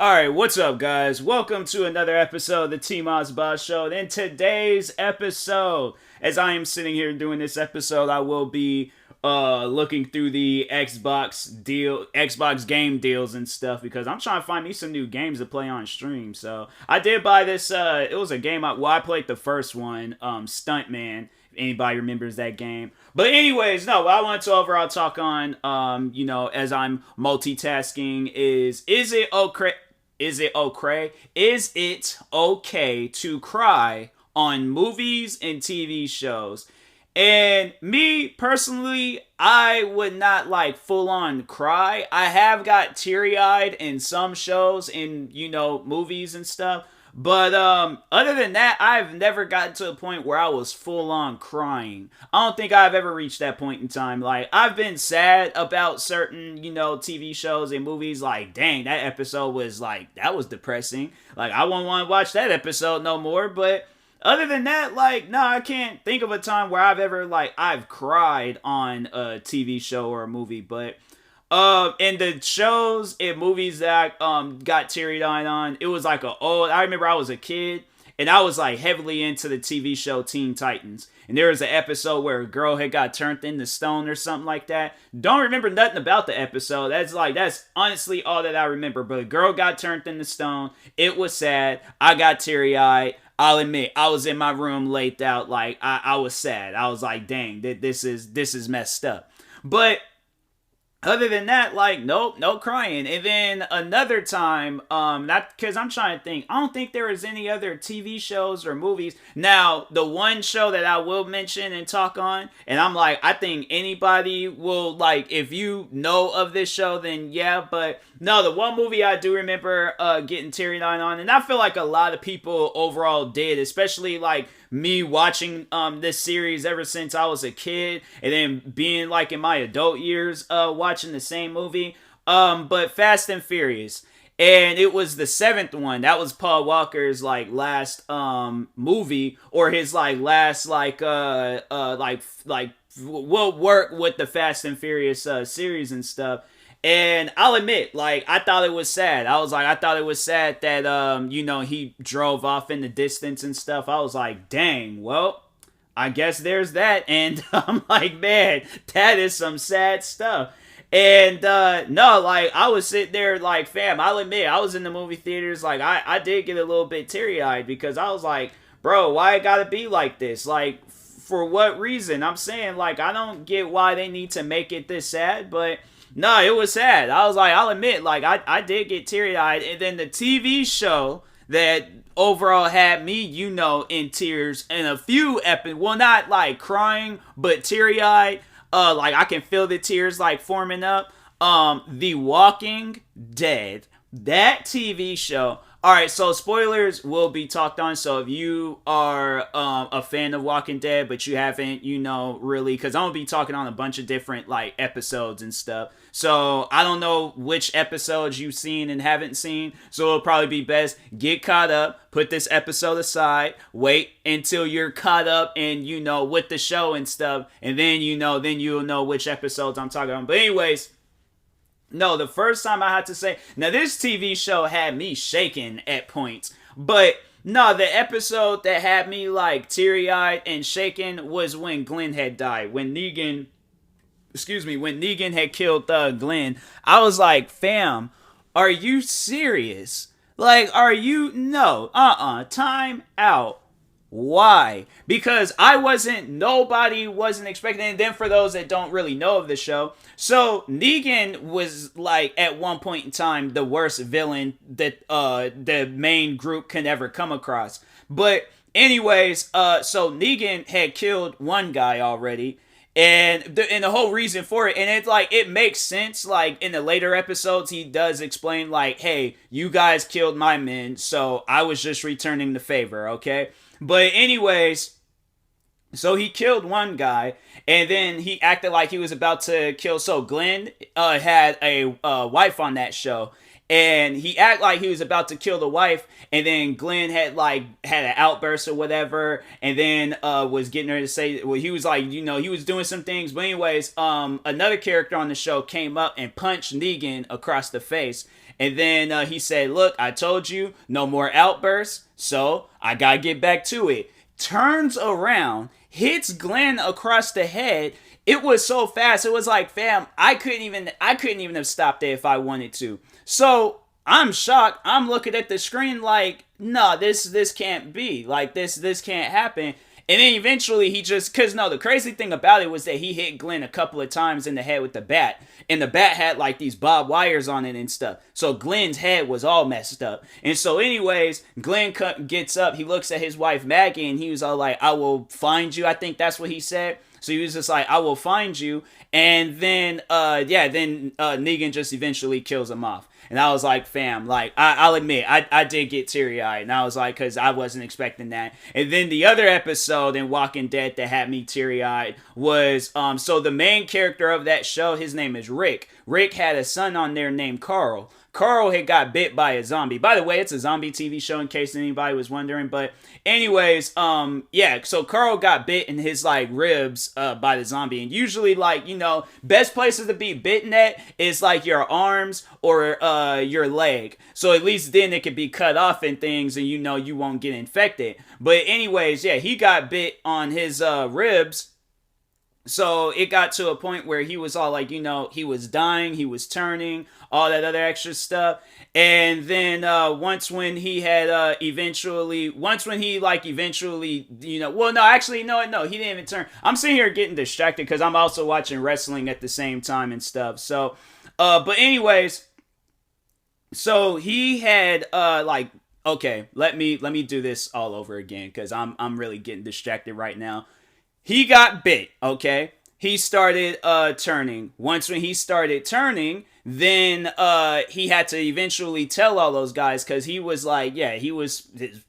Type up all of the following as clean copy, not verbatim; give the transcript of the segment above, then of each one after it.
Alright, what's up, guys? Welcome to another episode of the TMossBoss Show. And in today's episode, as I am sitting here doing this episode, I will be looking through the Xbox game deals and stuff because I'm trying to find me some new games to play on stream. So I did buy this. It was a game. I played the first one, Stuntman. If anybody remembers that game. But anyways, no, what I want to overall talk on, as I'm multitasking is it okay? Is it okay to cry on movies and TV shows? And me personally, I would not like full on cry. I have got teary eyed in some shows in movies and stuff. But other than that, I've never gotten to a point where I was full on crying. I don't think I've ever reached that point in time. Like, I've been sad about certain, TV shows and movies. Like, dang, that episode was like, that was depressing. Like, I won't want to watch that episode no more. But other than that, like, no, I can't think of a time where I've cried on a TV show or a movie. But in the shows and movies that I got teary-eyed on, it was like I remember I was a kid, and I was like heavily into the TV show Teen Titans. And there was an episode where a girl had got turned into stone or something like that. Don't remember nothing about the episode. That's honestly all that I remember. But a girl got turned into stone. It was sad. I got teary-eyed. I'll admit, I was in my room laid out. Like, I was sad. I was like, dang, this is messed up. But other than that, like, nope, no crying. And then another time, not because I'm trying to think, I don't think there was any other TV shows or movies. Now, the one show that I will mention and talk on, and I'm like, I think anybody will, like, if you know of this show, then yeah, but no, the one movie I do remember getting teary-eyed on, and I feel like a lot of people overall did, especially, like, me watching this series ever since I was a kid, and then being like in my adult years watching the same movie. But Fast and Furious, and it was the seventh one. That was Paul Walker's like last movie, or his like last will work with the Fast and Furious series and stuff. And I'll admit, like, I thought it was sad. I thought it was sad that, he drove off in the distance and stuff. I was like, dang, well, I guess there's that. And I'm like, man, that is some sad stuff. And, no, like, I was sitting there, like, fam, I'll admit, I was in the movie theaters, like, I did get a little bit teary-eyed because I was like, bro, why it gotta be like this? Like, for what reason? I'm saying, like, I don't get why they need to make it this sad, but no, it was sad. I was like, I'll admit, like, I did get teary-eyed. And then the TV show that overall had me, in tears in a few well, not like crying, but teary-eyed. Like, I can feel the tears, like, forming up. The Walking Dead. That TV show. Alright, so spoilers will be talked on, so if you are a fan of Walking Dead, but you haven't, really, because I'm going to be talking on a bunch of different, like, episodes and stuff, so I don't know which episodes you've seen and haven't seen, so it'll probably be best, get caught up, put this episode aside, wait until you're caught up and, with the show and stuff, and then, then you'll know which episodes I'm talking about, but anyways, no, the first time I had to say, now this TV show had me shaking at points, but no, the episode that had me like teary-eyed and shaking was when Glenn had died. When Negan had killed Glenn, I was like, fam, are you serious? Like, time out. Why? Because nobody wasn't expecting, and then for those that don't really know of the show, so Negan was like at one point in time the worst villain that the main group can ever come across. But anyways, so Negan had killed one guy already, and the whole reason for it, and it's like, it makes sense, like, in the later episodes, he does explain, like, hey, you guys killed my men, so I was just returning the favor, okay? But anyways, so he killed one guy, and then he acted like he was about to kill, so Glenn had a wife on that show, and he acted like he was about to kill the wife, and then Glenn had an outburst or whatever, and then was getting her to say, well, he was like, he was doing some things, but anyways, another character on the show came up and punched Negan across the face, And then he said, look, I told you, no more outbursts, so I gotta get back to it. Turns around, hits Glenn across the head. It was so fast. It was like, fam, I couldn't even have stopped it if I wanted to. So I'm shocked. I'm looking at the screen like, no, this can't be. Like, this can't happen. And then eventually he just, cause no, the crazy thing about it was that he hit Glenn a couple of times in the head with the bat. And the bat had like these barbed wires on it and stuff. So Glenn's head was all messed up. And so anyways, Glenn gets up, he looks at his wife Maggie, and he was all like, I will find you. I think that's what he said. So he was just like, I will find you. And then, Negan just eventually kills him off. And I was like, fam, like, I'll admit, I did get teary-eyed. And I was like, because I wasn't expecting that. And then the other episode in Walking Dead that had me teary-eyed was, so the main character of that show, his name is Rick. Rick had a son on there named Carl. Carl had got bit by a zombie. By the way, it's a zombie TV show in case anybody was wondering. But anyways, so Carl got bit in his, like, ribs by the zombie. And usually, like, you know, best places to be bitten at is, like, your arms or your leg. So at least then it could be cut off and things and, you know, you won't get infected. But anyways, yeah, he got bit on his ribs. So it got to a point where he was all like, you know, he was dying, he was turning, all that other extra stuff. And then eventually, you know, well, no, actually, no, he didn't even turn. I'm sitting here getting distracted because I'm also watching wrestling at the same time and stuff. So, but anyways, so he had okay, let me do this all over again because I'm really getting distracted right now. He got bit, okay? He started turning. Once when he started turning, then he had to eventually tell all those guys because he was like, yeah, his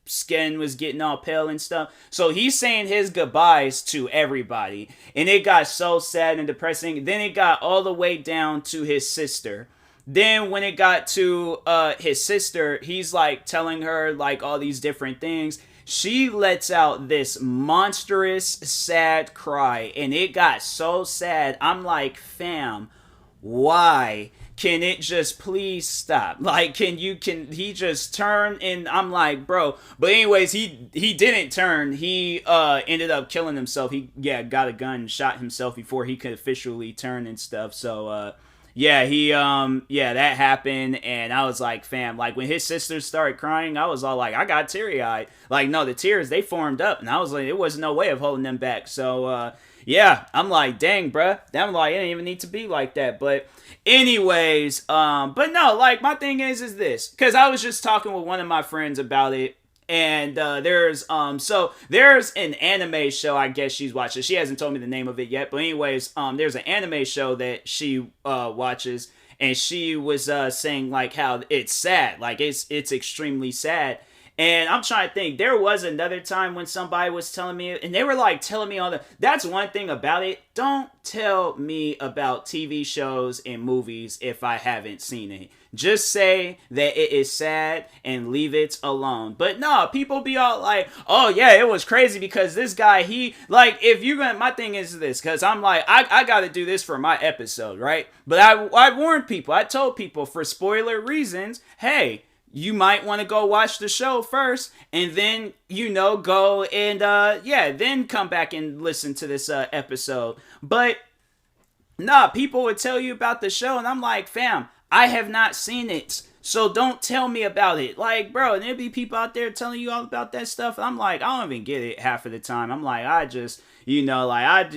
skin was getting all pale and stuff. So he's saying his goodbyes to everybody. And it got so sad and depressing. Then it got all the way down to his sister. Then when it got to his sister, he's like telling her like all these different things. She lets out this monstrous sad cry, and it got so sad. I'm like, fam, why? Can it just please stop? Like, can he just turn? And I'm like, bro. But anyways, he didn't turn. He ended up killing himself. He got a gun and shot himself before he could officially turn and stuff. So that happened, and I was like, fam, like, when his sisters started crying, I was all like, I got teary-eyed. Like, no, the tears, they formed up, and I was like, there was no way of holding them back. So, I'm like, dang, bruh. I'm like, it didn't even need to be like that. But anyways, but no, like, my thing is this, because I was just talking with one of my friends about it. And there's an anime show I guess she's watching. She hasn't told me the name of it yet, but anyways, there's an anime show that she watches, and she was saying like how it's sad, like it's extremely sad. And I'm trying to think, there was another time when somebody was telling me, and they were like telling me that's one thing about it. Don't tell me about TV shows and movies if I haven't seen it. Just say that it is sad and leave it alone. But no, people be all like, oh yeah, it was crazy because this guy, he, like, if you're gonna, my thing is this, because I'm like, I gotta do this for my episode, right? But I warned people, I told people for spoiler reasons, hey, you might want to go watch the show first, and then, you know, go and, then come back and listen to this episode. But, nah, people would tell you about the show, and I'm like, fam, I have not seen it, so don't tell me about it. Like, bro, there'd be people out there telling you all about that stuff. I'm like, I don't even get it half of the time. I'm like, I just, you know, like,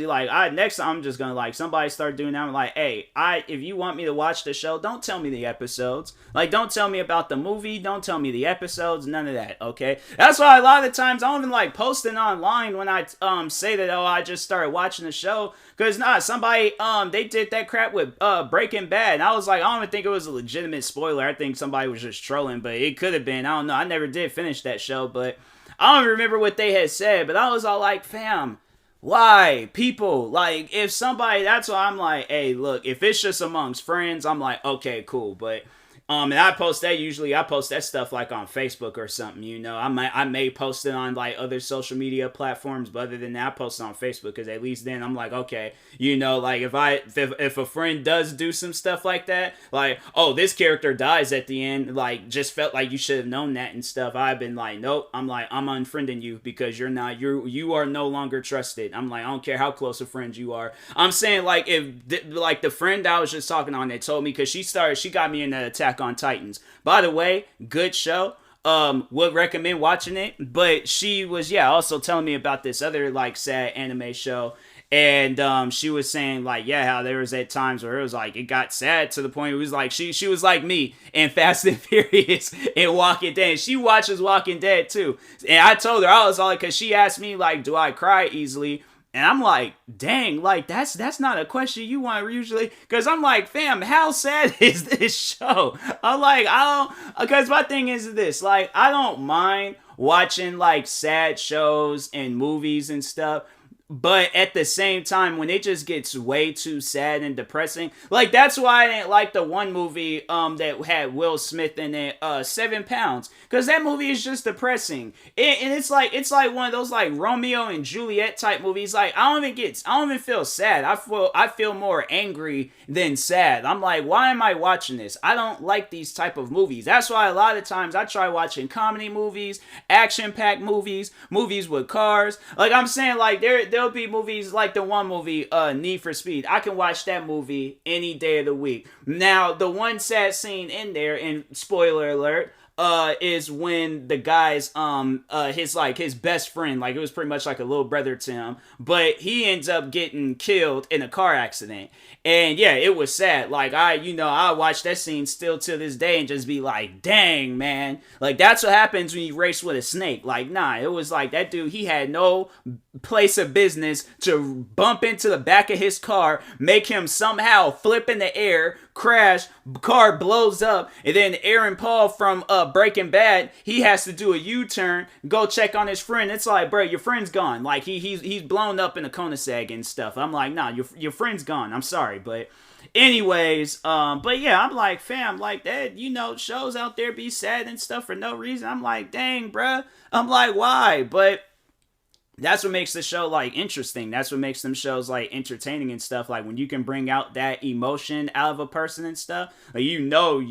next time I'm just gonna, like, somebody start doing that. I'm like, hey, if you want me to watch the show, don't tell me the episodes. Like, don't tell me about the movie. Don't tell me the episodes. None of that, okay? That's why a lot of the times I don't even like posting online when I say that, oh, I just started watching the show. Because, somebody, they did that crap with Breaking Bad. And I was like, I don't even think it was a legitimate spoiler. I think somebody was just trolling, but it could have been. I don't know. I never did finish that show, but I don't remember what they had said. But I was all like, fam, why? People, like, if somebody, that's why I'm like, hey, look, if it's just amongst friends, I'm like, okay, cool. But And I post that stuff like on Facebook or something, you know. I may post it on like other social media platforms, but other than that, I post it on Facebook because at least then I'm like, okay, you know, like if a friend does do some stuff like that, like, oh, this character dies at the end, like, just felt like you should have known that and stuff. I've been like, nope, I'm unfriending you because you are no longer trusted. I'm like, I don't care how close a friend you are. I'm saying, like, if like the friend I was just talking on that told me, because she got me into Attack on Titans. By the way, good show. Would recommend watching it. But she was, also telling me about this other like sad anime show. And she was saying like, how there was at times where it was like it got sad to the point it was like she was like me in Fast and Furious and Walking Dead. She watches Walking Dead too. And I told her, I was like, because she asked me like, do I cry easily? And I'm like, dang, like that's not a question you want usually. Because I'm like, fam, how sad is this show? I'm like, because my thing is this, like, I don't mind watching like sad shows and movies and stuff. But at the same time, when it just gets way too sad and depressing, like that's why I didn't like the one movie that had Will Smith in it, 7 Pounds, because that movie is just depressing. And it's like one of those like Romeo and Juliet type movies. Like I don't even feel sad. I feel more angry than sad. I'm like, why am I watching this? I don't like these type of movies. That's why a lot of times I try watching comedy movies, action-packed movies with cars. Like I'm saying, like there'll be movies like the one movie, Need for Speed. I can watch that movie any day of the week. Now, the one sad scene in there, and spoiler alert, is when the guy's his best friend, like it was pretty much like a little brother to him, but he ends up getting killed in a car accident. And it was sad. Like I watch that scene still to this day and just be like, dang, man. Like that's what happens when you race with a snake. Like, nah, it was like that dude, he had no place of business to bump into the back of his car, make him somehow flip in the air, crash, car blows up, and then Aaron Paul from Breaking Bad, he has to do a U-turn, go check on his friend. It's like, bro, your friend's gone. Like he's blown up in a cul-de-sac and stuff. I'm like, nah, your friend's gone. I'm sorry, but anyways, but yeah, I'm like, fam, like that, shows out there be sad and stuff for no reason. I'm like, dang, bruh. I'm like, why? But that's what makes the show like interesting. That's what makes them shows like entertaining and stuff. Like when you can bring out that emotion out of a person and stuff, like you know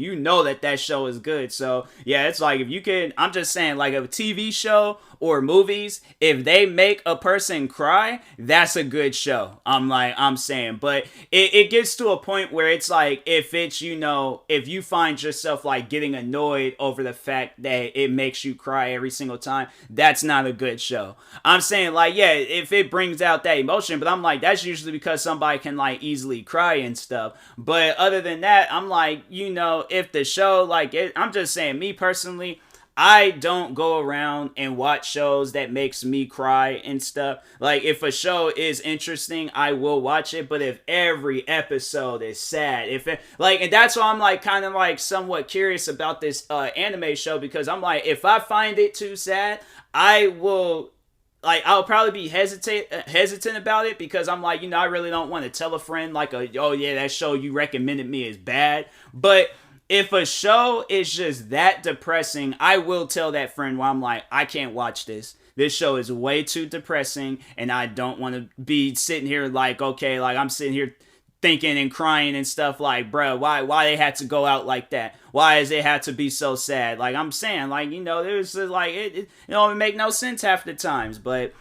that show is good. So yeah, it's like if you can, I'm just saying, like a TV show or movies, if they make a person cry, that's a good show. I'm saying, but it gets to a point where it's like if you find yourself like getting annoyed over the fact that it makes you cry every single time, that's not a good show. I'm saying, like, if it brings out that emotion, but I'm like, that's usually because somebody can like easily cry and stuff. But other than that, I'm like, if the show I'm just saying, me personally, I don't go around and watch shows that makes me cry and stuff. Like, if a show is interesting, I will watch it. But if every episode is sad, and that's why I'm like kind of like somewhat curious about this anime show, because I'm like, if I find it too sad, I'll probably be hesitant about it, because I'm like, I really don't want to tell a friend like, oh yeah, that show you recommended me is bad. But if a show is just that depressing, I will tell that friend where I'm like, I can't watch this. This show is way too depressing, and I don't want to be sitting here like, okay, like I'm sitting here thinking and crying and stuff like, bro, why they had to go out like that? Why does it have to be so sad? Like I'm saying, like, there's like, it make no sense half the times, but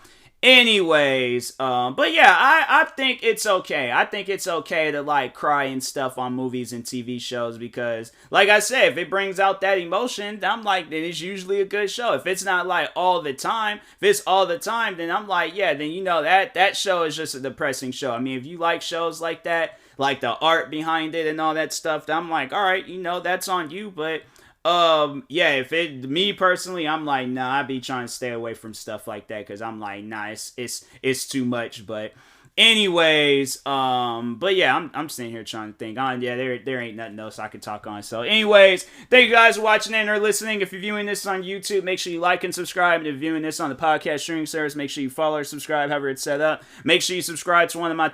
anyways, but yeah, I think it's okay. I think it's okay to like cry and stuff on movies and TV shows, because like I said, if it brings out that emotion, I'm like, then it's usually a good show. If it's not like all the time, if it's all the time, then I'm like, yeah, then that show is just a depressing show. I mean, if you like shows like that, like the art behind it and all that stuff, I'm like, all right, that's on you. But if me personally, I'm like, nah, I be trying to stay away from stuff like that, because I'm like, nah, it's too much. But Anyways, but yeah, I'm sitting here trying to think. Yeah, there ain't nothing else I could talk on. So, anyways, thank you guys for watching and or listening. If you're viewing this on YouTube, make sure you like and subscribe. And if you're viewing this on the podcast streaming service, make sure you follow or subscribe, however it's set up. Make sure you subscribe to one of my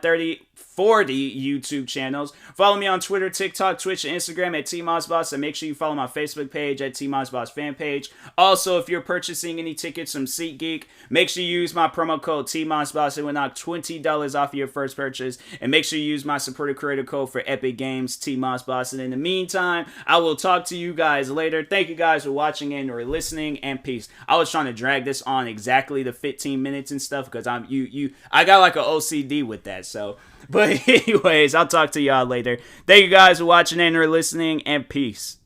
40 YouTube channels. Follow me on Twitter, TikTok, Twitch, and Instagram at TMossBoss, and make sure you follow my Facebook page at TMossBoss fan page. Also, if you're purchasing any tickets from SeatGeek, make sure you use my promo code TMossBoss. It will knock $20 off of your first purchase, and make sure you use my supporter creator code for Epic Games, TMossBoss. And in the meantime, I will talk to you guys later. Thank you guys for watching and or listening, and peace. I was trying to drag this on exactly the 15 minutes and stuff because I got like an OCD with that. So, but anyways, I'll talk to y'all later. Thank you guys for watching and or listening, and peace.